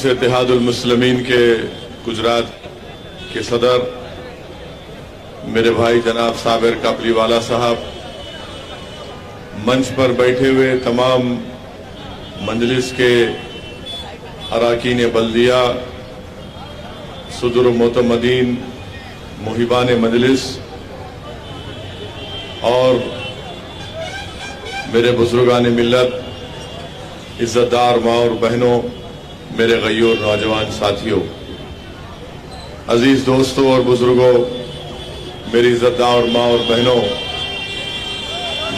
मजलिस इत्तेहादुल मुस्लिमीन के गुजरात के सदर मेरे भाई जनाब साबिर कापलीवाला साहब, मंच पर बैठे हुए तमाम मजलिस के अराकीन बल्दिया, सुदुर मोतमदीन, मुहिबान मजलिस और मेरे बुजुर्गान मिल्लत, इज्जतदार माँ और बहनों, मेरे गयूर नौजवान साथियों, अजीज दोस्तों और बुजुर्गों, मेरी इज्जतदार माँ और बहनों,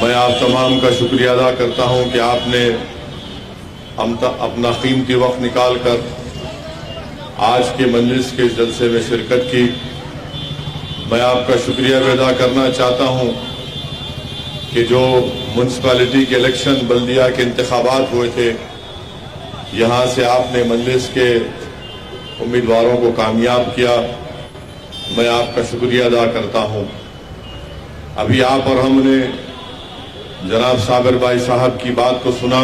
मैं आप तमाम का शुक्रिया अदा करता हूं कि आपने अपना कीमती वक्त निकाल कर आज के मजलिस के जलसे में शिरकत की। मैं आपका शुक्रिया भी अदा करना चाहता हूं कि जो म्यूनसिपैलिटी के इलेक्शन, बल्दिया के इंतखाबात हुए थे, यहाँ से आपने मजलिस के उम्मीदवारों को कामयाब किया। मैं आपका शुक्रिया अदा करता हूँ। अभी आप और हमने जनाब साबिर भाई साहब की बात को सुना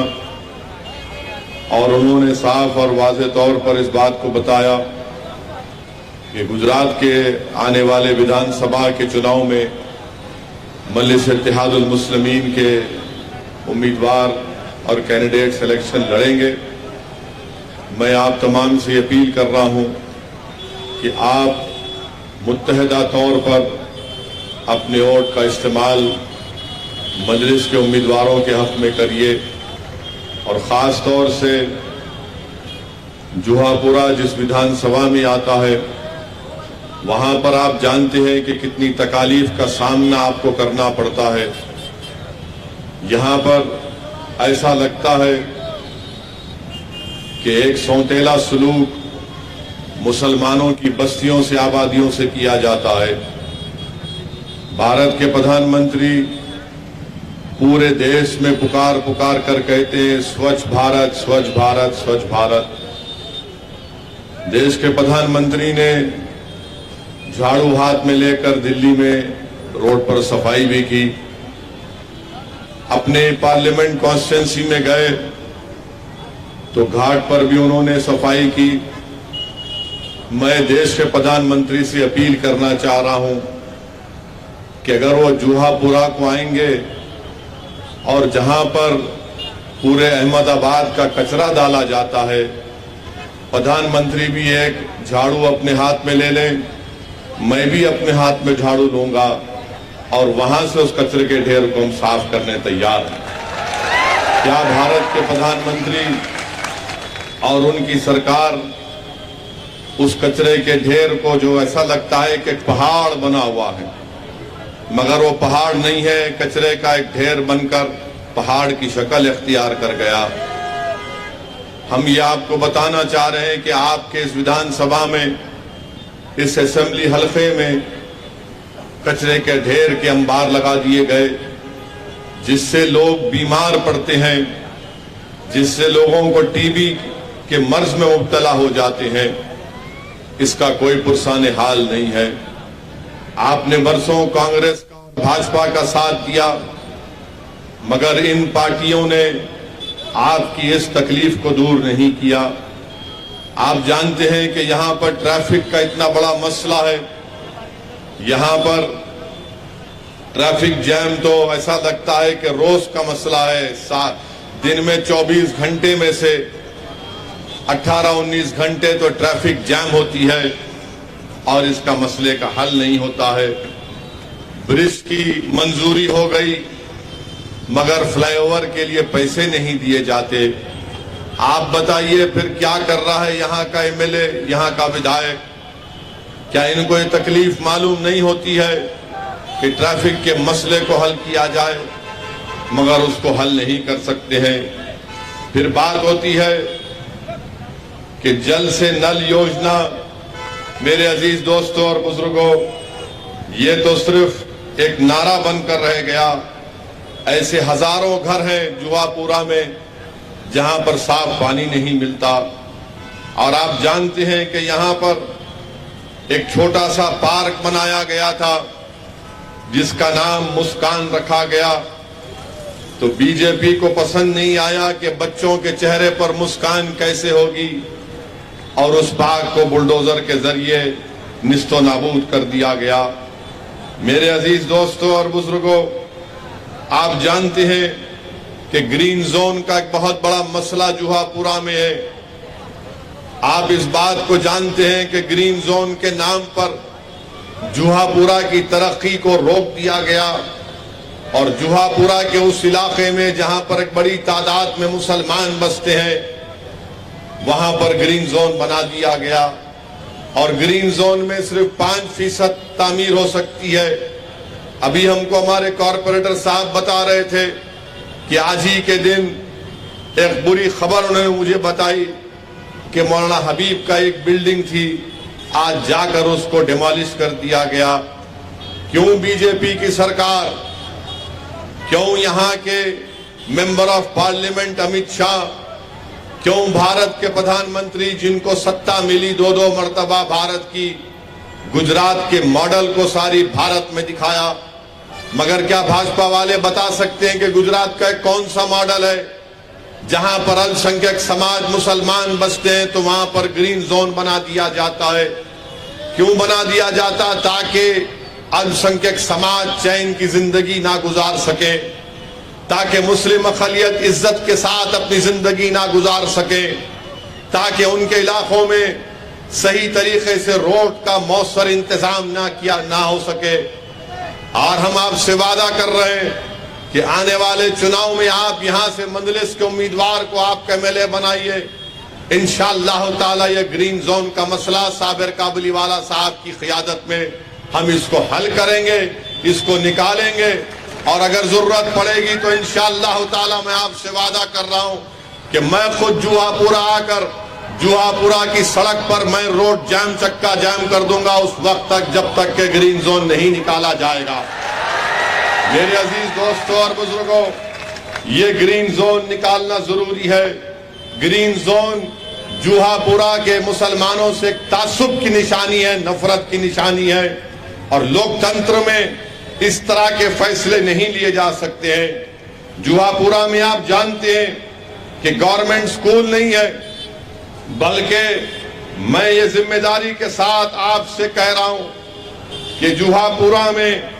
और उन्होंने साफ और वाज़ेह तौर पर इस बात को बताया कि गुजरात के आने वाले विधानसभा के चुनाव में मजलिस इत्तेहादुल मुस्लिमीन के उम्मीदवार और कैंडिडेट इलेक्शन लड़ेंगे। मैं आप तमाम से अपील कर रहा हूं कि आप मुत्तहिदा तौर पर अपने वोट का इस्तेमाल मजलिस के उम्मीदवारों के हक में करिए और ख़ास तौर से जुहापुरा जिस विधानसभा में आता है, वहां पर आप जानते हैं कि कितनी तकालीफ का सामना आपको करना पड़ता है। यहां पर ऐसा लगता है कि एक सौतेला सलूक मुसलमानों की बस्तियों से, आबादियों से किया जाता है। भारत के प्रधानमंत्री पूरे देश में पुकार पुकार कर कहते हैं स्वच्छ भारत, स्वच्छ भारत, स्वच्छ भारत। देश के प्रधानमंत्री ने झाड़ू हाथ में लेकर दिल्ली में रोड पर सफाई भी की। अपने पार्लियामेंट कॉन्स्टिट्यूंसी में गए तो घाट पर भी उन्होंने सफाई की। मैं देश के प्रधानमंत्री से अपील करना चाह रहा हूं कि अगर वो जुहापुरा को आएंगे और जहां पर पूरे अहमदाबाद का कचरा डाला जाता है, प्रधानमंत्री भी एक झाड़ू अपने हाथ में ले लें, मैं भी अपने हाथ में झाड़ू लूंगा और वहां से उस कचरे के ढेर को हम साफ करने तैयार हैं। क्या भारत के प्रधानमंत्री और उनकी सरकार उस कचरे के ढेर को, जो ऐसा लगता है कि पहाड़ बना हुआ है, मगर वो पहाड़ नहीं है, कचरे का एक ढेर बनकर पहाड़ की शक्ल इख्तियार कर गया। हम ये आपको बताना चाह रहे हैं कि आपके इस विधानसभा में, इस असेंबली हल्के में कचरे के ढेर के अंबार लगा दिए गए, जिससे लोग बीमार पड़ते हैं, जिससे लोगों को टीबी के मर्ज में मुब्तला हो जाते हैं। इसका कोई पुरसाने हाल नहीं है। आपने बरसों कांग्रेस का, भाजपा का साथ दिया, मगर इन पार्टियों ने आपकी इस तकलीफ को दूर नहीं किया। आप जानते हैं कि यहां पर ट्रैफिक का इतना बड़ा मसला है। यहां पर ट्रैफिक जैम तो ऐसा लगता है कि रोज का मसला है। दिन में 24 घंटे में से 18-19 घंटे तो ट्रैफिक जैम होती है और इसका मसले का हल नहीं होता है। ब्रिज की मंजूरी हो गई, मगर फ्लाईओवर के लिए पैसे नहीं दिए जाते। आप बताइए फिर क्या कर रहा है यहाँ का एमएलए, यहाँ का विधायक? क्या इनको ये तकलीफ मालूम नहीं होती है कि ट्रैफिक के मसले को हल किया जाए, मगर उसको हल नहीं कर सकते हैं। फिर बात होती है कि जल से नल योजना। मेरे अजीज दोस्तों और बुजुर्गों, ये तो सिर्फ एक नारा बनकर रह गया। ऐसे हजारों घर हैं जुहापुरा में जहां पर साफ पानी नहीं मिलता। और आप जानते हैं कि यहां पर एक छोटा सा पार्क बनाया गया था जिसका नाम मुस्कान रखा गया। तो बीजेपी को पसंद नहीं आया कि बच्चों के चेहरे पर मुस्कान कैसे होगी, और उस बाग को बुलडोजर के जरिए निस्तो नाबूद कर दिया गया। मेरे अजीज दोस्तों और बुजुर्गों, आप जानते हैं कि ग्रीन जोन का एक बहुत बड़ा मसला जुहापुरा में है। आप इस बात को जानते हैं कि ग्रीन जोन के नाम पर जुहापुरा की तरक्की को रोक दिया गया और जुहापुरा के उस इलाके में जहां पर एक बड़ी तादाद में मुसलमान बसते हैं वहां पर ग्रीन जोन बना दिया गया और ग्रीन जोन में सिर्फ 5% तामीर हो सकती है। अभी हमको हमारे कॉरपोरेटर साहब बता रहे थे कि आज ही के दिन एक बुरी खबर उन्होंने मुझे बताई कि मौलाना हबीब का एक बिल्डिंग थी, आज जाकर उसको डिमोलिश कर दिया गया। क्यों बीजेपी की सरकार, क्यों यहां के member of parliament Amit Shah, क्यों भारत के प्रधानमंत्री जिनको सत्ता मिली 2-2 मर्तबा भारत की, गुजरात के मॉडल को सारी भारत में दिखाया, मगर क्या भाजपा वाले बता सकते हैं कि गुजरात का कौन सा मॉडल है जहां पर अल्पसंख्यक समाज मुसलमान बसते हैं तो वहां पर ग्रीन जोन बना दिया जाता है? क्यों बना दिया जाता? ताकि अल्पसंख्यक समाज चैन की जिंदगी ना गुजार सके, ताकि मुस्लिम अक़लियत इज्जत के साथ अपनी जिंदगी ना गुजार सके, ताकि उनके इलाकों में सही तरीके से रोड का मौसर इंतजाम ना हो सके। और हम आपसे वादा कर रहे हैं कि आने वाले चुनाव में आप यहां से मंजलिस के उम्मीदवार को आप MLA बनाइए। इंशाअल्लाह ताला ये ग्रीन जोन का मसला साबिर काबुलीवाला साहब की क़ियादत में हम इसको हल करेंगे, इसको निकालेंगे और अगर जरूरत पड़ेगी तो इंशाअल्लाह ताला मैं आपसे वादा कर रहा हूं कि मैं खुद जुहापुरा आकर जुहापुरा की सड़क पर मैं रोड जाम चक्का जाम कर दूंगा उस वक्त तक जब तक के ग्रीन जोन नहीं निकाला जाएगा। मेरे अजीज दोस्तों और बुजुर्गों, ये ग्रीन जोन निकालना जरूरी है। ग्रीन जोन जुहापुरा के मुसलमानों से तासुब की निशानी है, नफरत की निशानी है और लोकतंत्र में इस तरह के फैसले नहीं लिए जा सकते हैं। जुहापुरा में आप जानते हैं कि गवर्नमेंट स्कूल नहीं है, बल्कि मैं ये जिम्मेदारी के साथ आपसे कह रहा हूं कि जुहापुरा में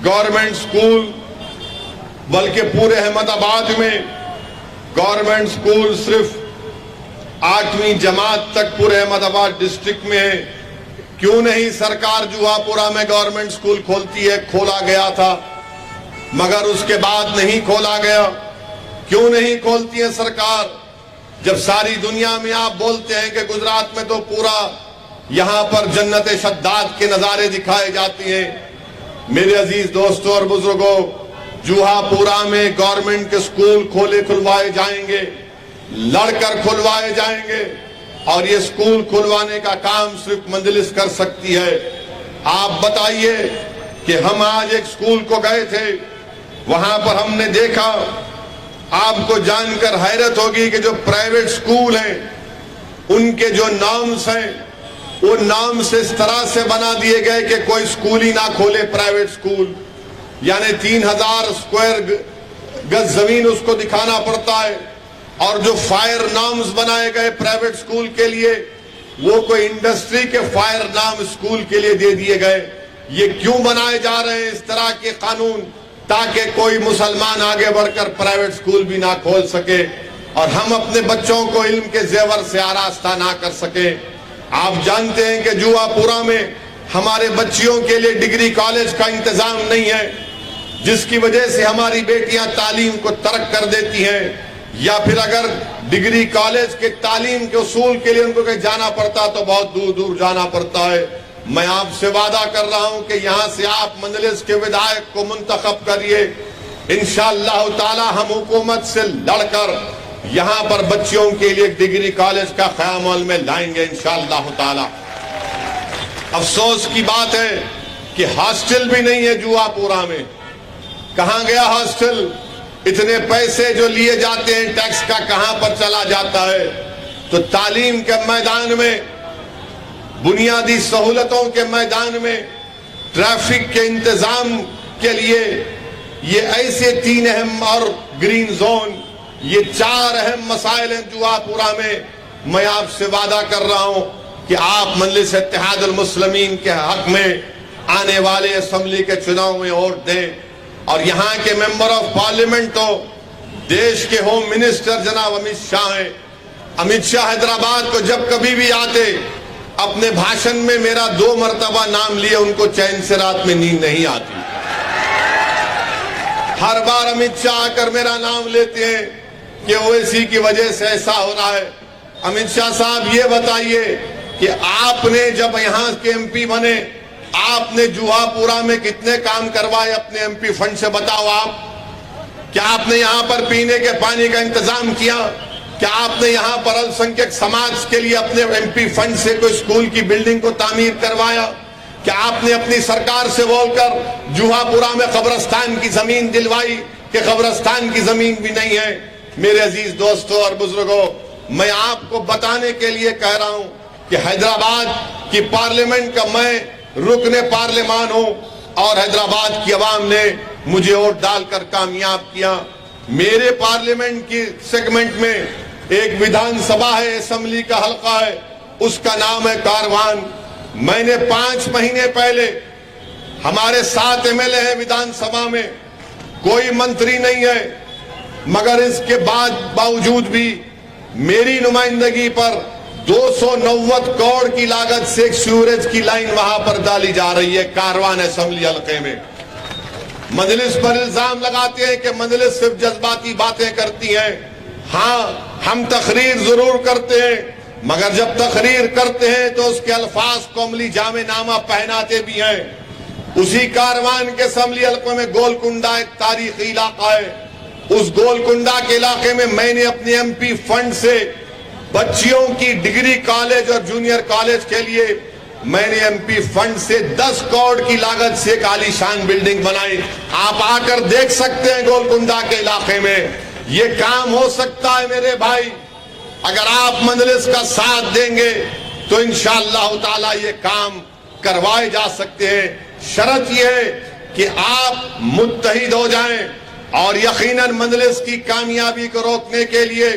गवर्नमेंट स्कूल, बल्कि पूरे अहमदाबाद में गवर्नमेंट स्कूल सिर्फ 8वीं जमात तक पूरे अहमदाबाद डिस्ट्रिक्ट में है। क्यों नहीं सरकार जुहापुरा में गवर्नमेंट स्कूल खोलती है? खोला गया था मगर उसके बाद नहीं खोला गया। क्यों नहीं खोलती है सरकार? जब सारी दुनिया में आप बोलते हैं कि गुजरात में तो पूरा यहां पर जन्नत शद्दाद के नजारे दिखाए जाते हैं। मेरे अजीज दोस्तों और बुजुर्गों, जुहापुरा में गवर्नमेंट के स्कूल खुलवाए जाएंगे, लड़कर खुलवाए जाएंगे और ये स्कूल खुलवाने का काम सिर्फ मंजलिस कर सकती है। आप बताइए कि हम आज एक स्कूल को गए थे, वहां पर हमने देखा, आपको जानकर हैरत होगी कि जो प्राइवेट स्कूल हैं उनके जो नॉर्म्स हैं वो नॉर्म्स इस तरह से बना दिए गए कि कोई स्कूल ही ना खोले प्राइवेट स्कूल, यानी 3000 स्क्वायर गज जमीन उसको दिखाना पड़ता है। और जो फायर नॉर्म्स बनाए गए प्राइवेट स्कूल के लिए वो कोई इंडस्ट्री के फायर नॉर्म स्कूल के लिए दे दिए गए। ये क्यों बनाए जा रहे हैं इस तरह के कानून? ताकि कोई मुसलमान आगे बढ़कर प्राइवेट स्कूल भी ना खोल सके और हम अपने बच्चों को इल्म के जेवर से आरास्ता ना कर सके। आप जानते हैं कि जुहापुरा में हमारे बच्चियों के लिए डिग्री कॉलेज का इंतजाम नहीं है, जिसकी वजह से हमारी बेटियां तालीम को तर्क कर देती हैं, या फिर अगर डिग्री कॉलेज के तालीम के उसूल के लिए उनको कहीं जाना पड़ता तो बहुत दूर दूर जाना पड़ता है। मैं आपसे वादा कर रहा हूं कि यहां से आप मंजलिस के विधायक को मुंतखब करिए। इंशाअल्लाह ताला हम हुकूमत से लड़कर यहां पर बच्चियों के लिए डिग्री कॉलेज का क़याम में लाएंगे इंशाअल्लाह ताला। अफसोस की बात है कि हॉस्टल भी नहीं है जुहापुरा में। कहां गया हॉस्टल? इतने पैसे जो लिए जाते हैं टैक्स का कहां पर चला जाता है? तो तालीम के मैदान में, बुनियादी सहूलतों के मैदान में, ट्रैफिक के इंतजाम के लिए ये ऐसे 3 अहम और ग्रीन जोन, ये 4 अहम मसाइल हैं जुहापुरा में मैं आपसे वादा कर रहा हूं कि आप मजलिस इत्तेहादुल मुस्लिमीन के हक में आने वाले असेंबली के चुनाव में वोट दें। और यहाँ के मेंबर ऑफ पार्लियामेंट तो देश के होम मिनिस्टर जनाब अमित शाह हैं। अमित शाह हैदराबाद को जब कभी भी आते अपने भाषण में मेरा 2 मरतबा नाम लिए उनको चैन से रात में नींद नहीं आती। हर बार अमित शाह आकर मेरा नाम लेते हैं कि ओवैसी की वजह से ऐसा हो रहा है। अमित शाह साहब ये बताइए कि आपने जब यहाँ के एमपी बने आपने जुहापुरा में कितने काम करवाए अपने एमपी फंड से, बताओ आप। क्या आपने यहाँ पर पीने के पानी का इंतजाम किया? क्या आपने यहाँ पर अल्पसंख्यक समाज के लिए अपने एमपी फंड से कोई स्कूल की बिल्डिंग को तामीर करवाया? क्या आपने अपनी सरकार से बोलकर जुहापुरा में कब्रिस्तान की जमीन दिलवाई कि कब्रिस्तान की जमीन भी नहीं है? मेरे अजीज दोस्तों और बुजुर्गों, मैं आपको बताने के लिए कह रहा हूं कि हैदराबाद की पार्लियामेंट का मैं रुकने पार्लियामान हूं और हैदराबाद की आवाम ने मुझे वोट डालकर कामयाब किया। मेरे पार्लियामेंट की सेगमेंट में एक विधानसभा है, असेंबली का हल्का है, उसका नाम है कारवान। मैंने 5 महीने पहले, हमारे 7 एमएलए हैं विधानसभा में, कोई मंत्री नहीं है, मगर इसके बावजूद भी मेरी नुमाइंदगी पर 290 करोड़ की लागत से एक सीवरेज की लाइन वहां पर डाली जा रही है कारवान असेंबली हल्के में। मजलिस पर इल्जाम लगाते हैं कि मजलिस सिर्फ जज्बाती बातें करती है। हाँ, हम तकरीर जरूर करते हैं, मगर जब तकरीर करते हैं तो उसके अल्फाज को अमली जामेनामा पहनाते भी हैं। उसी कारवान के असेंबली हल्के में गोलकुंडा एक तारीखी इलाका है। उस गोलकुंडा के इलाके में मैंने अपने एमपी फंड से बच्चियों की डिग्री कॉलेज और जूनियर कॉलेज के लिए मैंने एमपी फंड से 10 करोड़ की लागत से एक आलीशान बिल्डिंग बनाई। आप आकर देख सकते हैं गोलकुंडा के इलाके में ये काम हो सकता है। मेरे भाई, अगर आप मजलिस का साथ देंगे तो इंशाअल्लाह ताला ये काम करवाए जा सकते हैं। शर्त यह है कि आप मुत्तहिद हो जाएं और यकीनन मजलिस की कामयाबी को रोकने के लिए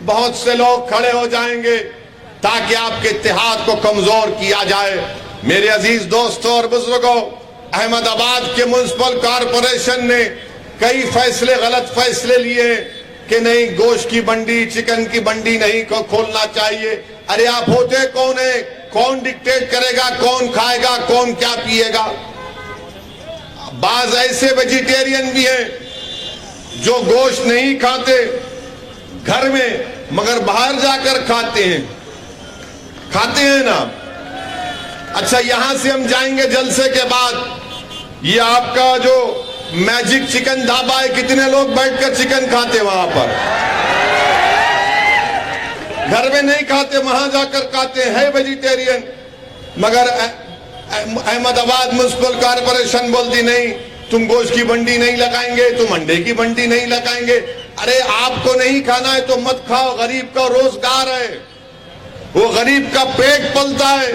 बहुत से लोग खड़े हो जाएंगे ताकि आपके इत्तेहाद को कमजोर किया जाए। मेरे अजीज दोस्तों और बुजुर्गों, अहमदाबाद के म्युनिसिपल कॉरपोरेशन ने कई फैसले, गलत फैसले लिए कि नहीं गोश्त की मंडी, चिकन की मंडी नहीं को खोलना चाहिए। अरे आप होते कौन है? कौन डिक्टेट करेगा? कौन खाएगा? कौन क्या पिएगा? बाज ऐसे वेजिटेरियन भी हैं जो गोश्त नहीं खाते घर में, मगर बाहर जाकर खाते हैं ना। अच्छा, यहां से हम जाएंगे जलसे के बाद, ये आपका जो मैजिक चिकन ढाबा है, कितने लोग बैठकर चिकन खाते वहां पर? घर में नहीं खाते, वहां जाकर खाते हैं वेजिटेरियन। मगर अहमदाबाद म्युनिसिपल कॉरपोरेशन बोलती नहीं, तुम गोश्त की मंडी नहीं लगाएंगे, तुम अंडे की मंडी नहीं लगाएंगे। अरे आपको नहीं खाना है तो मत खाओ, गरीब का रोजगार है, वो गरीब का पेट पलता है,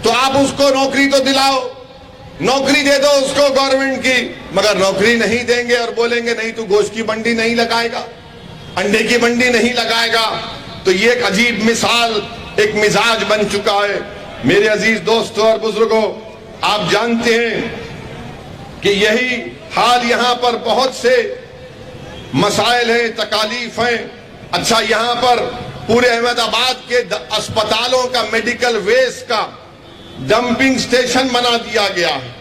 तो आप उसको नौकरी तो दिलाओ, नौकरी दे दो उसको गवर्नमेंट की। मगर नौकरी नहीं देंगे और बोलेंगे नहीं तू गोश्त की मंडी नहीं लगाएगा, अंडे की मंडी नहीं लगाएगा। तो ये एक अजीब मिसाल, एक मिजाज बन चुका है। मेरे अजीज दोस्तों और बुजुर्गों, आप जानते हैं कि यही हाल यहां पर बहुत से मसाइल हैं, तकालीफ हैं। अच्छा, यहां पर पूरे अहमदाबाद के अस्पतालों का मेडिकल वेस्ट का डंपिंग स्टेशन बना दिया गया है।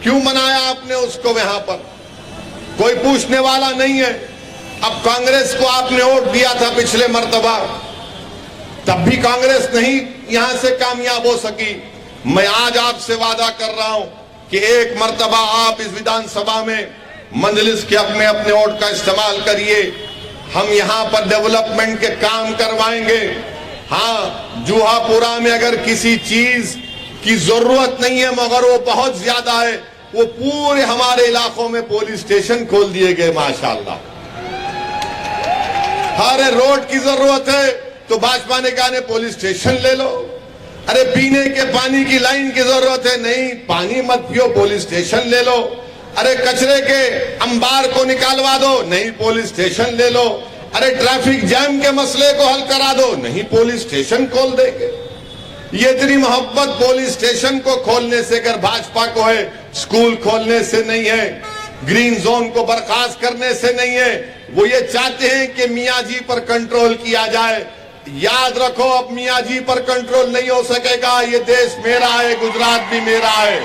क्यों बनाया आपने उसको? यहां पर कोई पूछने वाला नहीं है। अब कांग्रेस को आपने वोट दिया था पिछले मर्तबा, तब भी कांग्रेस नहीं यहां से कामयाब हो सकी। मैं आज आपसे वादा कर रहा हूं कि एक मर्तबा आप इस विधानसभा में मजलिस के हक में अपने वोट का इस्तेमाल करिए। हम यहाँ पर डेवलपमेंट के काम करवाएंगे। हाँ, जुहापुरा में अगर किसी चीज की जरूरत नहीं है मगर वो बहुत ज्यादा है, वो पूरे हमारे इलाकों में पुलिस स्टेशन खोल दिए गए माशाल्लाह। हर रोड की जरूरत है तो भाजपा ने कहा पुलिस स्टेशन ले लो। अरे पीने के पानी की लाइन की जरूरत है, नहीं पानी मत पियो, पुलिस स्टेशन ले लो। अरे कचरे के अंबार को निकालवा दो, नहीं पुलिस स्टेशन ले लो। अरे ट्रैफिक जैम के मसले को हल करा दो, नहीं पुलिस स्टेशन खोल देंगे। ये इतनी मोहब्बत पुलिस स्टेशन को खोलने से अगर भाजपा को है, स्कूल खोलने से नहीं है, ग्रीन जोन को बर्खास्त करने से नहीं है। वो ये चाहते हैं कि मियाँ जी पर कंट्रोल किया जाए। याद रखो, अब मियाँ जी पर कंट्रोल नहीं हो सकेगा। ये देश मेरा है, गुजरात भी मेरा है।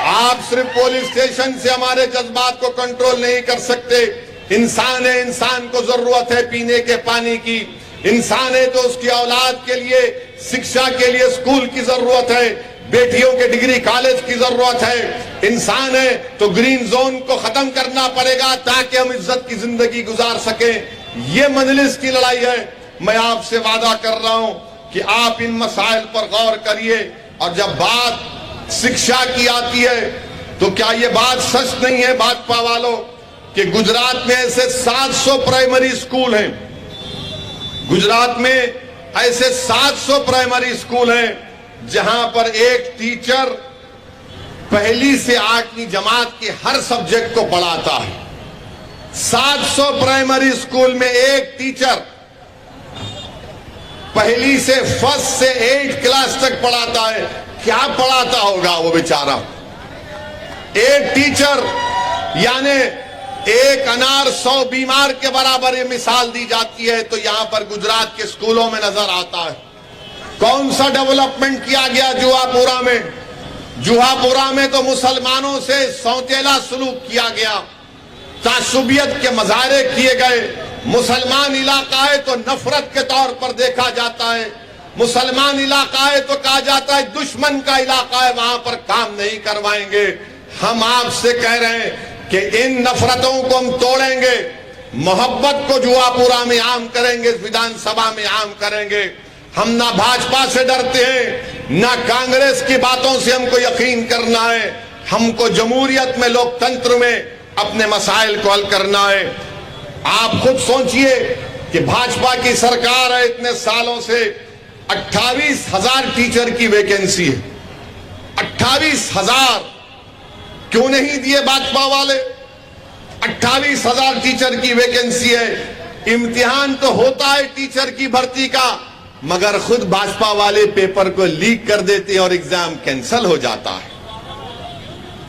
आप सिर्फ पुलिस स्टेशन से हमारे जज्बात को कंट्रोल नहीं कर सकते। इंसान है, इंसान को जरूरत है पीने के पानी की। इंसान है तो उसकी औलाद के लिए शिक्षा के लिए स्कूल की जरूरत है, बेटियों के डिग्री कॉलेज की जरूरत है। इंसान है तो ग्रीन जोन को खत्म करना पड़ेगा ताकि हम इज्जत की जिंदगी गुजार सकें। ये मजलिस की लड़ाई है। मैं आपसे वादा कर रहा हूं कि आप इन मसाइल पर गौर करिए। और जब बात शिक्षा की आती है तो क्या ये बात सच नहीं है भाजपा वालों कि गुजरात में ऐसे 700 प्राइमरी स्कूल हैं। गुजरात में ऐसे 700 प्राइमरी स्कूल हैं जहां पर एक टीचर पहली से 8वीं जमात के हर सब्जेक्ट को पढ़ाता है। 700 प्राइमरी स्कूल में एक टीचर पहली से फर्स्ट से 8 क्लास तक पढ़ाता है। क्या पढ़ाता होगा वो बेचारा? एक टीचर यानी एक अनार 100 बीमार के बराबर ये मिसाल दी जाती है। तो यहां पर गुजरात के स्कूलों में नजर आता है कौन सा डेवलपमेंट किया गया जुहापुरा में। जुहापुरा में तो मुसलमानों से सौतेला सलूक किया गया, तासुबियत के मजारे किए गए। मुसलमान इलाका है तो नफरत के तौर पर देखा जाता है। मुसलमान इलाका है तो कहा जाता है दुश्मन का इलाका है, वहां पर काम नहीं करवाएंगे। हम आपसे कह रहे हैं कि इन नफरतों को हम तोड़ेंगे, मोहब्बत को जुहापुरा में आम करेंगे, विधानसभा में आम करेंगे। हम ना भाजपा से डरते हैं, ना कांग्रेस की बातों से हमको यकीन करना है। हमको जमहूरियत में, लोकतंत्र में अपने मसाइल को हल करना है। आप खुद सोचिए कि भाजपा की सरकार है, इतने सालों से 28,000 टीचर की वैकेंसी है। 28,000 क्यों नहीं दिए भाजपा वाले? 28,000 टीचर की वैकेंसी है। इम्तिहान तो होता है टीचर की भर्ती का, मगर खुद भाजपा वाले पेपर को लीक कर देते हैं और एग्जाम कैंसिल हो जाता है।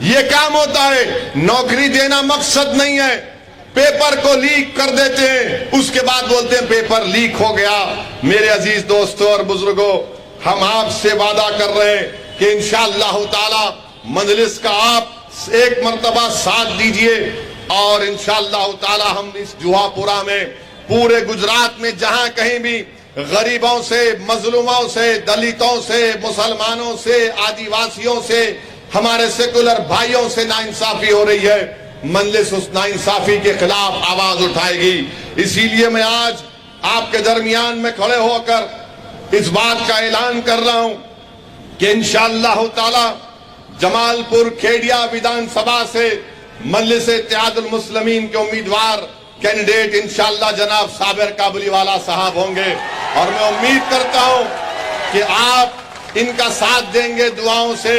यह काम होता है। नौकरी देना मकसद नहीं है, पेपर को लीक कर देते हैं, उसके बाद बोलते हैं पेपर लीक हो गया। मेरे अजीज दोस्तों और बुजुर्गों, हम आपसे वादा कर रहे हैं कि इंशाअल्लाह ताला मजलिस का आप एक मर्तबा साथ दीजिए और इंशाअल्लाह ताला हम इस जुहापुरा में पूरे गुजरात में जहां कहीं भी गरीबों से, मजलूमों से, दलितों से, मुसलमानों से, आदिवासियों से, हमारे सेकुलर भाइयों से नाइंसाफी हो रही है, मजलिस उस नाइंसाफी के खिलाफ आवाज उठाएगी। इसीलिए मैं आज आपके दरमियान में खड़े होकर इस बात का ऐलान कर रहा हूं कि इंशाअल्लाह ताला जमालपुर खेड़िया विधानसभा से मजलिस इत्तेहादुल मुस्लिमीन के उम्मीदवार कैंडिडेट इंशाअल्लाह जनाब साबिर काबुलीवाला साहब होंगे। और मैं उम्मीद करता हूं कि आप इनका साथ देंगे दुआओं से।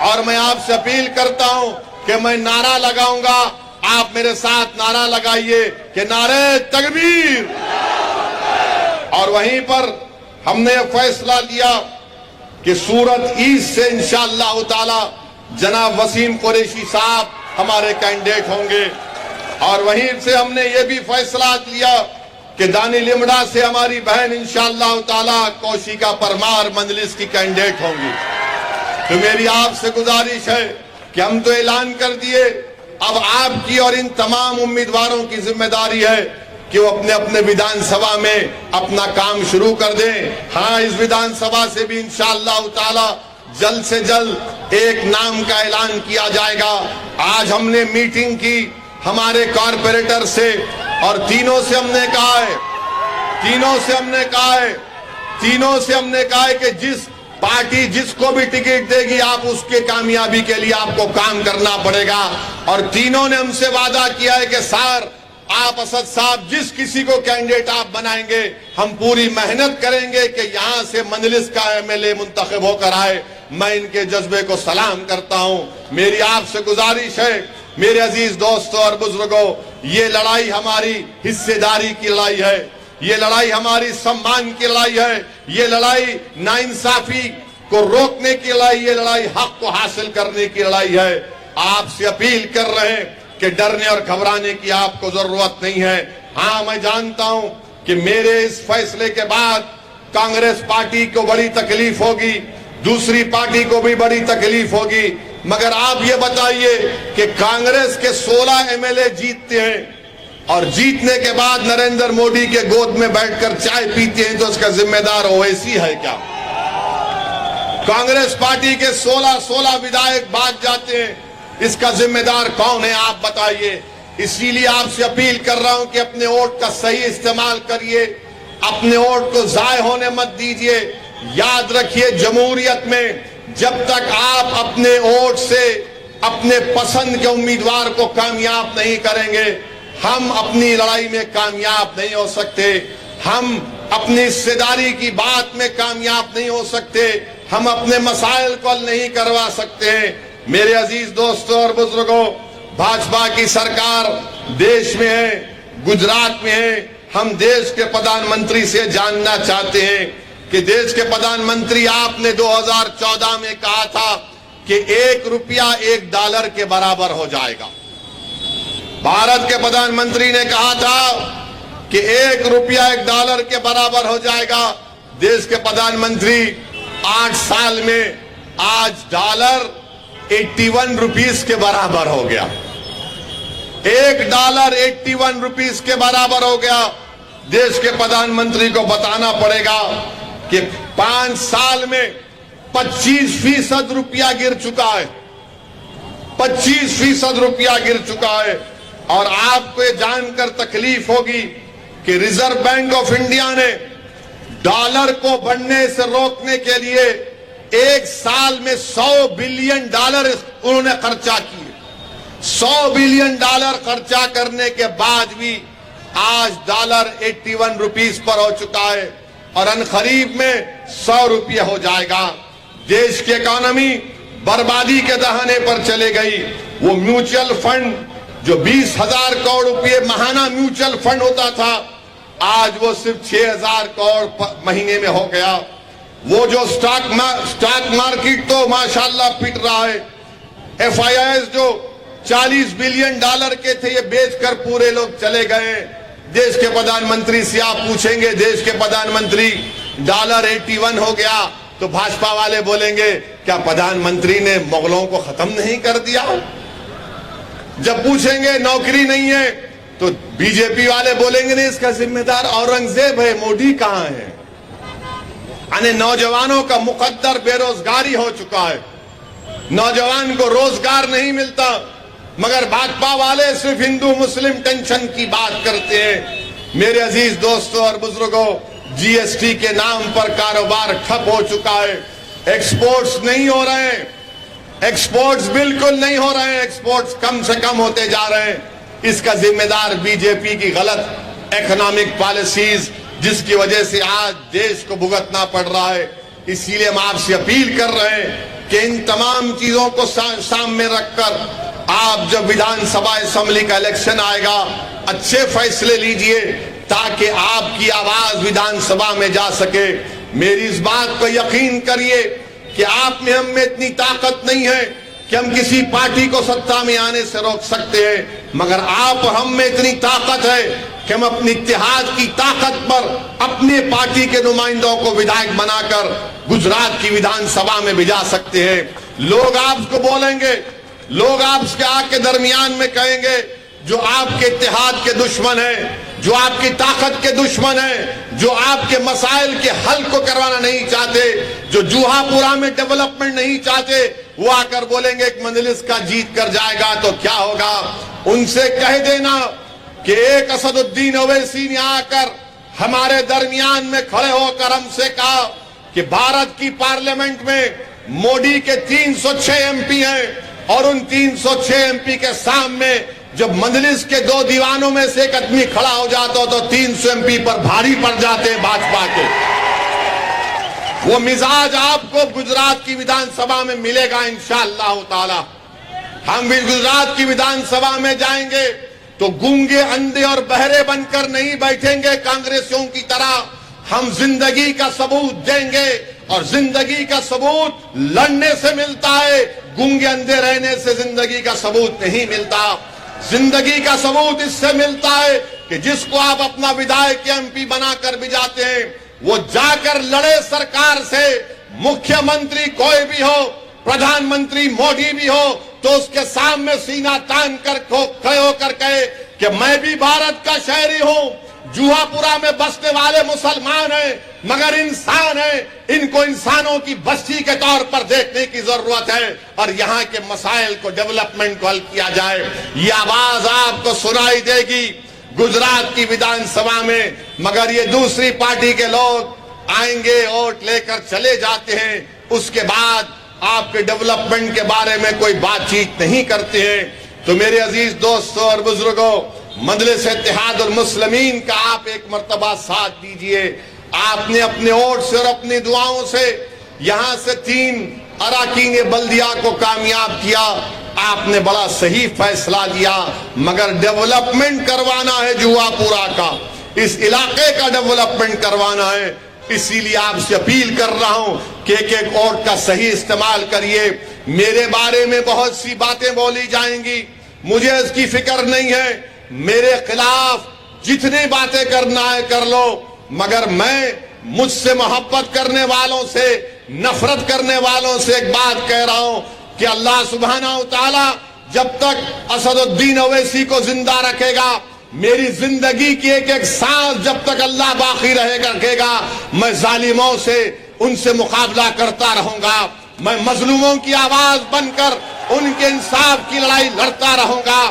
और मैं आपसे अपील करता हूं कि मैं नारा लगाऊंगा, आप मेरे साथ नारा लगाइए कि नारे तकबीर। और वहीं पर हमने फैसला लिया कि सूरत ईस्ट से इंशाअल्लाह ताला जनाब वसीम कुरैशी साहब हमारे कैंडिडेट होंगे। और वहीं से हमने ये भी फैसला लिया कि दानी लिमड़ा से हमारी बहन इंशाअल्लाह ताला कौशिका परमार मजलिस की कैंडिडेट होंगी। तो मेरी आपसे गुजारिश है कि हम तो ऐलान कर दिए, अब आपकी और इन तमाम उम्मीदवारों की जिम्मेदारी है कि वो अपने अपने विधानसभा में अपना काम शुरू कर दें। हाँ, इस विधानसभा से भी इंशाअल्लाह ताला जल्द से जल्द एक नाम का ऐलान किया जाएगा। आज हमने मीटिंग की हमारे कॉर्पोरेटर से और तीनों से हमने कहा है कि जिस पार्टी जिसको भी टिकट देगी आप उसके कामयाबी के लिए आपको काम करना पड़ेगा। और तीनों ने हमसे वादा किया है कि सर आप असद साहब जिस किसी को कैंडिडेट आप बनाएंगे हम पूरी मेहनत करेंगे कि यहां से मजलिस का एमएलए मुंतखब होकर आए। मैं इनके जज्बे को सलाम करता हूं। मेरी आपसे गुजारिश है मेरे अजीज दोस्तों और बुजुर्गों, ये लड़ाई हमारी हिस्सेदारी की लड़ाई है, ये लड़ाई हमारी सम्मान की लड़ाई है, ये लड़ाई नाइंसाफी को रोकने की लड़ाई, ये लड़ाई हक को हासिल करने की लड़ाई है। आपसे अपील कर रहे हैं कि डरने और घबराने की आपको जरूरत नहीं है। हाँ, मैं जानता हूं कि मेरे इस फैसले के बाद कांग्रेस पार्टी को बड़ी तकलीफ होगी, दूसरी पार्टी को भी बड़ी तकलीफ होगी, मगर आप ये बताइए कि कांग्रेस के 16 एमएलए जीतते हैं और जीतने के बाद नरेंद्र मोदी के गोद में बैठकर चाय पीते हैं, तो उसका जिम्मेदार ओवैसी है क्या? कांग्रेस पार्टी के 16 विधायक भाग जाते हैं, इसका जिम्मेदार कौन है? आप बताइए। इसीलिए आपसे अपील कर रहा हूं कि अपने वोट का सही इस्तेमाल करिए, अपने वोट को जाय होने मत दीजिए। याद रखिए, जमहूरियत में जब तक आप अपने वोट से अपने पसंद के उम्मीदवार को कामयाब नहीं करेंगे, हम अपनी लड़ाई में कामयाब नहीं हो सकते, हम अपनी हिस्सेदारी की बात में कामयाब नहीं हो सकते, हम अपने मसाइल को हल नहीं करवा सकते हैं। मेरे अजीज दोस्तों और बुजुर्गों, भाजपा की सरकार देश में है, गुजरात में है। हम देश के प्रधानमंत्री से जानना चाहते हैं कि देश के प्रधानमंत्री, आपने 2014 में कहा था कि 1 रुपया $1 के बराबर हो जाएगा। भारत के प्रधानमंत्री ने कहा था कि 1 रुपया $1 के बराबर हो जाएगा। देश के प्रधानमंत्री 8 साल में आज डॉलर 81 रुपीस के बराबर हो गया। $1 81 रुपीस के बराबर हो गया। देश के प्रधानमंत्री को बताना पड़ेगा कि 5 साल में 25% रुपया गिर चुका है, 25% रुपया गिर चुका है। और आपको ये जानकर तकलीफ होगी कि रिजर्व बैंक ऑफ इंडिया ने डॉलर को बढ़ने से रोकने के लिए 1 साल में $100 बिलियन उन्होंने खर्चा किए। $100 बिलियन खर्चा करने के बाद भी आज डॉलर 81 रुपीस पर हो चुका है और अनखरीब में 100 रुपये हो जाएगा। देश की इकोनॉमी बर्बादी के दहाने पर चले गई। वो म्यूचुअल फंड जो 20,000 करोड़ रुपये महाना म्यूचुअल फंड होता था, आज वो सिर्फ 6,000 करोड़ महीने में हो गया। वो जो स्टॉक मार्केट तो माशाल्लाह पिट रहा है। FIIs जो $40 बिलियन के थे, ये बेचकर पूरे लोग चले गए। देश के प्रधानमंत्री से आप पूछेंगे, देश के प्रधानमंत्री डॉलर 81 हो गया, तो भाजपा वाले बोलेंगे क्या प्रधानमंत्री ने मुगलों को खत्म नहीं कर दिया? जब पूछेंगे नौकरी नहीं है, तो बीजेपी वाले बोलेंगे नहीं, इसका जिम्मेदार औरंगजेब है, मोदी कहां है? यानी नौजवानों का मुकद्दर बेरोजगारी हो चुका है, नौजवान को रोजगार नहीं मिलता, मगर भाजपा वाले सिर्फ हिंदू मुस्लिम टेंशन की बात करते हैं। मेरे अजीज दोस्तों और बुजुर्गों, GST के नाम पर कारोबार ठप हो चुका है, एक्सपोर्ट्स नहीं हो रहे हैं, एक्सपोर्ट्स बिल्कुल नहीं हो रहे हैं, एक्सपोर्ट्स कम से कम होते जा रहे हैं। इसका जिम्मेदार बीजेपी की गलत इकोनॉमिक पॉलिसीज, जिसकी वजह से आज देश को भुगतना पड़ रहा है। इसीलिए हम आपसे अपील कर रहे हैं कि इन तमाम चीजों को सामने रखकर आप जब विधानसभा असेंबली का इलेक्शन आएगा, अच्छे फैसले लीजिए ताकि आपकी आवाज विधानसभा में जा सके। मेरी इस बात को यकीन करिए कि आप में हम में इतनी ताकत नहीं है कि हम किसी पार्टी को सत्ता में आने से रोक सकते हैं, मगर आप हम में इतनी ताकत है कि हम अपनी इत्तेहाद की ताकत पर अपने पार्टी के नुमाइंदों को विधायक बनाकर गुजरात की विधानसभा में भिजा सकते हैं। लोग आपको बोलेंगे, लोग आपके आके दरमियान में कहेंगे जो आपके इत्तेहाद के दुश्मन है, जो आपकी ताकत के दुश्मन है, जो आपके मसाइल के हल को करवाना नहीं चाहते, जो जूहापुरा में डेवलपमेंट नहीं चाहते, वो आकर बोलेंगे एक मजलिस का जीत कर जाएगा तो क्या होगा। उनसे कह देना कि एक असदुद्दीन ओवैसी ने आकर हमारे दरमियान में खड़े होकर हमसे कहा कि भारत की पार्लियामेंट में मोदी के 306 MP हैं और उन 306 MP के सामने जब मजलिस के 2 दीवानों में से एक आदमी खड़ा हो जाता तो 300 MP पर भारी पड़ जाते भाजपा के। वो मिजाज आपको गुजरात की विधानसभा में मिलेगा इंशाअल्लाह ताला। हम भी गुजरात की विधानसभा में जाएंगे, तो गूंगे, अंधे और बहरे बनकर नहीं बैठेंगे कांग्रेसियों की तरह। हम जिंदगी का सबूत देंगे और जिंदगी का सबूत लड़ने से मिलता है, गूंगे अंधे रहने से जिंदगी का सबूत नहीं मिलता। जिंदगी का सबूत इससे मिलता है कि जिसको आप अपना विधायक एमपी बनाकर भी जाते हैं, वो जाकर लड़े सरकार से। मुख्यमंत्री कोई भी हो, प्रधानमंत्री मोदी भी हो, तो उसके सामने सीना तान कर खड़े होकर कहे कि मैं भी भारत का शहरी हूं। जूहापुरा में बसने वाले मुसलमान हैं मगर इंसान हैं, इनको इंसानों की बस्ती के तौर पर देखने की जरूरत है और यहाँ के मसाइल को, डेवलपमेंट को हल किया जाए। ये आवाज आपको सुनाई देगी गुजरात की विधानसभा में, मगर ये दूसरी पार्टी के लोग आएंगे, वोट लेकर चले जाते हैं, उसके बाद आपके डेवलपमेंट के बारे में कोई बातचीत नहीं करते हैं। तो मेरे अजीज दोस्तों और बुजुर्गों, मजलिस इत्तेहादुल मुस्लिमीन का आप एक मर्तबा साथ दीजिए। आपने अपने वोट से और अपनी दुआओं से यहां से 3 अराकीन बल्दिया को कामयाब किया। आपने बड़ा सही फैसला लिया, मगर डेवलपमेंट करवाना है जूहापुरा का, इस इलाके का डेवलपमेंट करवाना है। इसीलिए आपसे अपील कर रहा हूं कि एक वोट का सही इस्तेमाल करिए। मेरे बारे में बहुत सी बातें बोली जाएंगी, मुझे इसकी फिक्र नहीं है। मेरे खिलाफ जितनी बातें करना है कर लो, मगर मैं मुझसे मोहब्बत करने वालों से, नफरत करने वालों से एक बात कह रहा हूं कि अल्लाह सुब्हानहू तआला जब तक असदुद्दीन ओवैसी को जिंदा रखेगा, मेरी जिंदगी की एक एक सांस जब तक अल्लाह बाकी रखेगा, मैं जालिमों से, उनसे मुकाबला करता रहूंगा। मैं मजलूमों की आवाज बनकर उनके इंसाफ की लड़ाई लड़ता रहूंगा।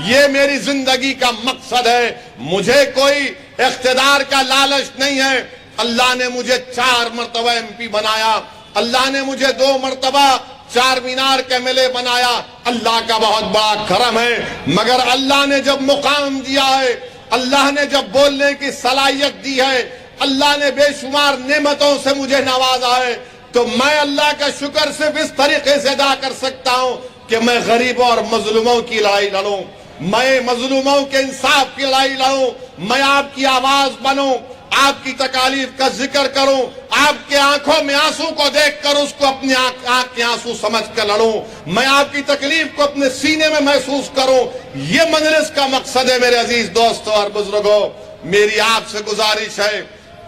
ये मेरी जिंदगी का मकसद है। मुझे कोई इख्तिदार का लालच नहीं है। अल्लाह ने मुझे 4 मरतबा एमपी बनाया, अल्लाह ने मुझे 2 मरतबा 4 मीनार के मेले बनाया। अल्लाह का बहुत बड़ा करम है। मगर अल्लाह ने जब मुकाम दिया है, अल्लाह ने जब बोलने की सलाहियत दी है, अल्लाह ने बेशुमार नेमतों से मुझे नवाजा है, तो मैं अल्लाह का शुक्र सिर्फ इस तरीके से अदा कर सकता हूं कि मैं गरीबों और मजलूमों की लड़ाई लड़ूं, मैं मजलूमों के इंसाफ की लड़ाई लड़ूं, मैं आपकी आवाज बनूं, आपकी तकालीफ का जिक्र करूं, आपके आंखों में आंसू को देखकर उसको अपने आंख के आंसू समझ कर लड़ूं, मैं आपकी तकलीफ को अपने सीने में महसूस करूं। ये मजलिस का मकसद है। मेरे अजीज दोस्तों और बुजुर्गों, मेरी आपसे गुजारिश है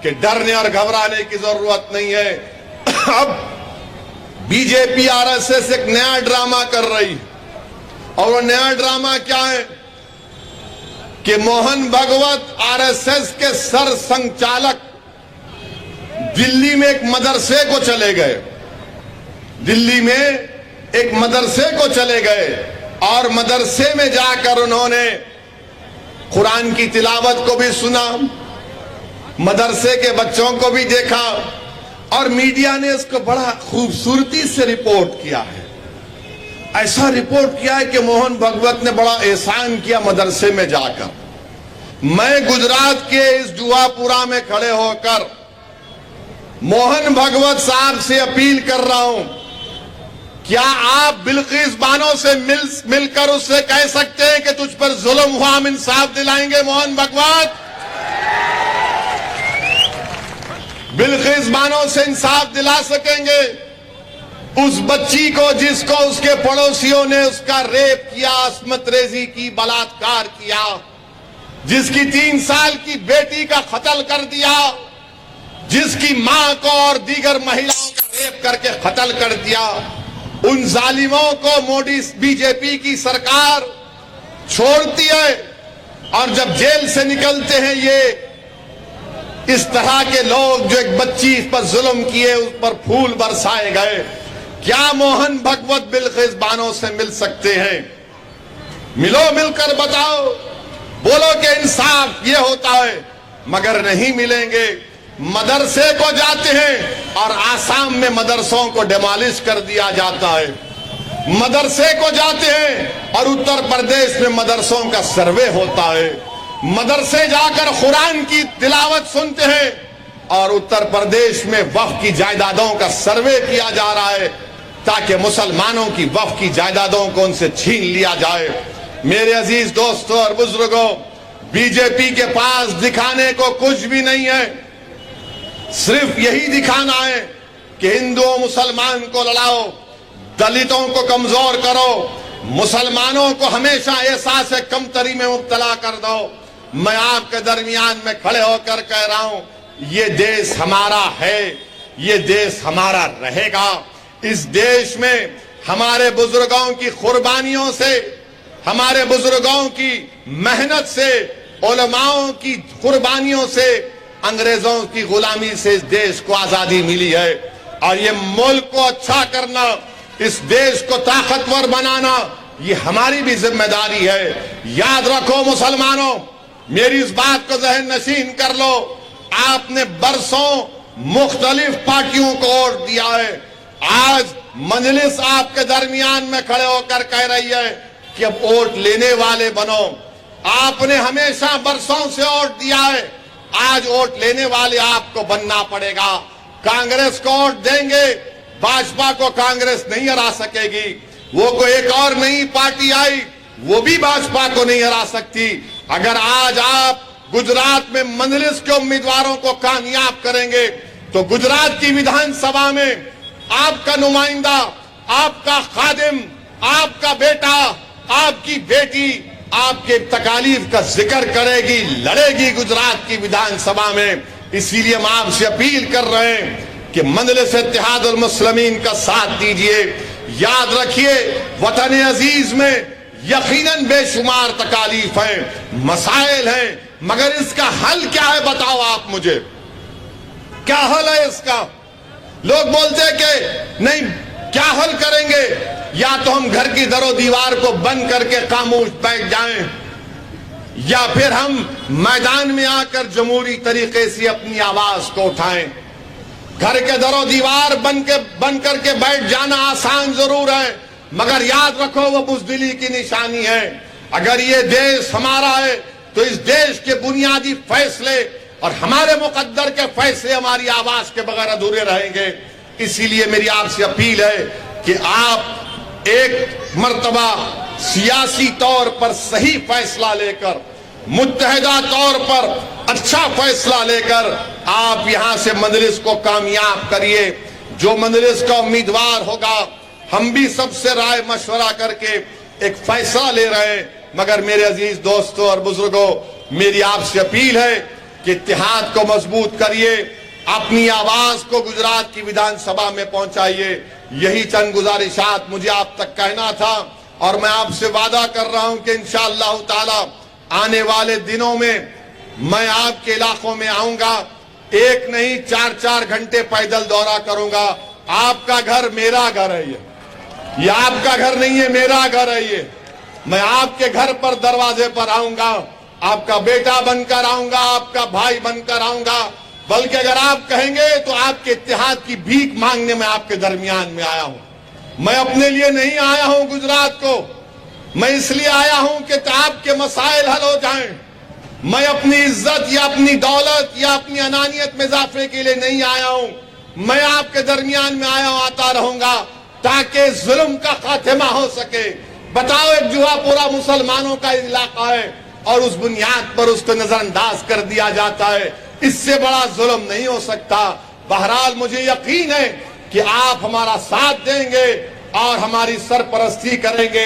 कि डरने और घबराने की जरूरत नहीं है। अब बीजेपी आरएसएस एक नया ड्रामा कर रही, और वो नया ड्रामा क्या है कि मोहन भागवत आरएसएस के सर संचालक दिल्ली में एक मदरसे को चले गए, दिल्ली में एक मदरसे को चले गए और मदरसे में जाकर उन्होंने कुरान की तिलावत को भी सुना, मदरसे के बच्चों को भी देखा, और मीडिया ने इसको बड़ा खूबसूरती से रिपोर्ट किया है। ऐसा रिपोर्ट किया है कि मोहन भागवत ने बड़ा एहसान किया मदरसे में जाकर। मैं गुजरात के इस जूहापुरा में खड़े होकर मोहन भागवत साहब से अपील कर रहा हूं, क्या आप बिल्किस बानो से मिलकर उससे कह सकते हैं कि तुझ पर जुल्म हुआ, हम इंसाफ दिलाएंगे? मोहन भागवत, बिल्किस बानो से इंसाफ दिला सकेंगे? उस बच्ची को जिसको उसके पड़ोसियों ने उसका रेप किया, अस्मत रेजी की, बलात्कार किया, जिसकी 3 साल की बेटी का कत्ल कर दिया, जिसकी मां को और दीगर महिलाओं का रेप करके कत्ल कर दिया, उन जालिमों को मोदी बीजेपी की सरकार छोड़ती है। और जब जेल से निकलते हैं ये इस तरह के लोग जो एक बच्ची पर जुल्म किए, उस पर फूल बरसाए गए, क्या मोहन भागवत बिल्किस बानो से मिल सकते हैं? मिलो, मिलकर बताओ, बोलो कि इंसाफ ये होता है, मगर नहीं मिलेंगे। मदरसे को जाते हैं और आसाम में मदरसों को डिमोलिश कर दिया जाता है, मदरसे को जाते हैं और उत्तर प्रदेश में मदरसों का सर्वे होता है, मदरसे जाकर कुरान की तिलावत सुनते हैं और उत्तर प्रदेश में वक्फ की जायदादों का सर्वे किया जा रहा है ताकि मुसलमानों की वक्फ की जायदादों को उनसे छीन लिया जाए। मेरे अजीज दोस्तों और बुजुर्गों, बीजेपी के पास दिखाने को कुछ भी नहीं है। सिर्फ यही दिखाना है कि हिंदुओं मुसलमान को लड़ाओ, दलितों को कमजोर करो, मुसलमानों को हमेशा एहसास कमतरी में मुब्तला कर दो। मैं आपके दरमियान में खड़े होकर कह रहा हूं, ये देश हमारा है, ये देश हमारा रहेगा। इस देश में हमारे बुजुर्गों की कुर्बानियों से, हमारे बुजुर्गों की मेहनत से, उलमाओं की कुर्बानियों से, अंग्रेजों की गुलामी से इस देश को आजादी मिली है। और ये मुल्क को अच्छा करना, इस देश को ताकतवर बनाना, ये हमारी भी जिम्मेदारी है। याद रखो मुसलमानों, मेरी इस बात को जहन नशीन कर लो, आपने बरसों मुख्तलिफ पार्टियों को वोट दिया है। आज मजलिस आपके दरमियान में खड़े होकर कह रही है कि अब वोट लेने वाले बनो। आपने हमेशा बरसों से वोट दिया है, आज वोट लेने वाले आपको बनना पड़ेगा। कांग्रेस को वोट देंगे, भाजपा को कांग्रेस नहीं हरा सकेगी। वो कोई एक और नई पार्टी आई, वो भी भाजपा को नहीं हरा सकती। अगर आज आप गुजरात में मजलिस के उम्मीदवारों को कामयाब करेंगे तो गुजरात की विधानसभा में आपका नुमाइंदा, आपका खादिम, आपका बेटा, आपकी बेटी आपके तकालीफ का जिक्र करेगी, लड़ेगी गुजरात की विधानसभा में। इसीलिए हम आपसे अपील कर रहे हैं कि मजलिस इत्तेहादुल मुस्लिमीन का साथ दीजिए। याद रखिए, वतन अजीज में यकीनन बेशुमार तकालीफ हैं, मसाइल हैं, मगर इसका हल क्या है बताओ आप मुझे, क्या हल है इसका? लोग बोलते हैं कि नहीं, क्या हल करेंगे? या तो हम घर की दरो दीवार को बंद करके खामोश बैठ जाएं, या फिर हम मैदान में आकर जमहूरी तरीके से अपनी आवाज को उठाएं। घर के दरो दीवार बंद करके बैठ जाना आसान जरूर है, मगर याद रखो वो बुज़दिली की निशानी है। अगर ये देश हमारा है तो इस देश के बुनियादी फैसले और हमारे मुकद्दर के फैसले हमारी आवाज के बगैर अधूरे रहेंगे। इसीलिए मेरी आपसे अपील है कि आप एक मर्तबा सियासी तौर पर सही फैसला लेकर, मुत्तहिदा तौर पर अच्छा फैसला लेकर आप यहां से मजलिस को कामयाब करिए। जो मजलिस का उम्मीदवार होगा, हम भी सबसे राय मशवरा करके एक फैसला ले रहे हैं। मगर मेरे अजीज दोस्तों और बुजुर्गों, मेरी आपसे अपील है कि इत्तेहाद को मजबूत करिए, अपनी आवाज को गुजरात की विधानसभा में पहुंचाइए। यही चंद गुजारिशात मुझे आप तक कहना था, और मैं आपसे वादा कर रहा हूं कि इंशाअल्लाह ताला आने वाले दिनों में मैं आपके इलाकों में आऊंगा। एक नहीं, 4-4 घंटे पैदल दौरा करूंगा। आपका घर मेरा घर है, ये आपका घर नहीं है, मेरा घर है ये। मैं आपके घर पर दरवाजे पर आऊंगा, आपका बेटा बनकर आऊंगा, आपका भाई बनकर आऊंगा। बल्कि अगर आप कहेंगे तो आपके इत्तेहाद की भीख मांगने में आपके दरमियान में आया हूं। मैं अपने लिए नहीं आया हूं गुजरात को, मैं इसलिए आया हूं कि आपके मसाइल हल हो जाएं। मैं अपनी इज्जत या अपनी दौलत या अपनी अनानियत में इजाफे के लिए नहीं आया हूं। मैं आपके दरमियान में आया हूं, आता रहूंगा, ताकि जुल्म का खात्मा हो सके। बताओ, एक जुहापुरा मुसलमानों का इलाका है और उस बुनियाद पर उसको नजरअंदाज कर दिया जाता है। इससे बड़ा जुल्म नहीं हो सकता। बहरहाल मुझे यकीन है कि आप हमारा साथ देंगे और हमारी सरपरस्ती करेंगे,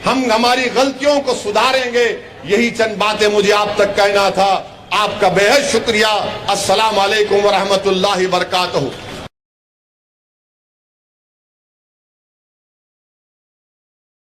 हम हमारी गलतियों को सुधारेंगे। यही चंद बातें मुझे आप तक कहना था। आपका बेहद शुक्रिया। अस्सलाम वालेकुम व रहमतुल्लाहि व बरकातहू।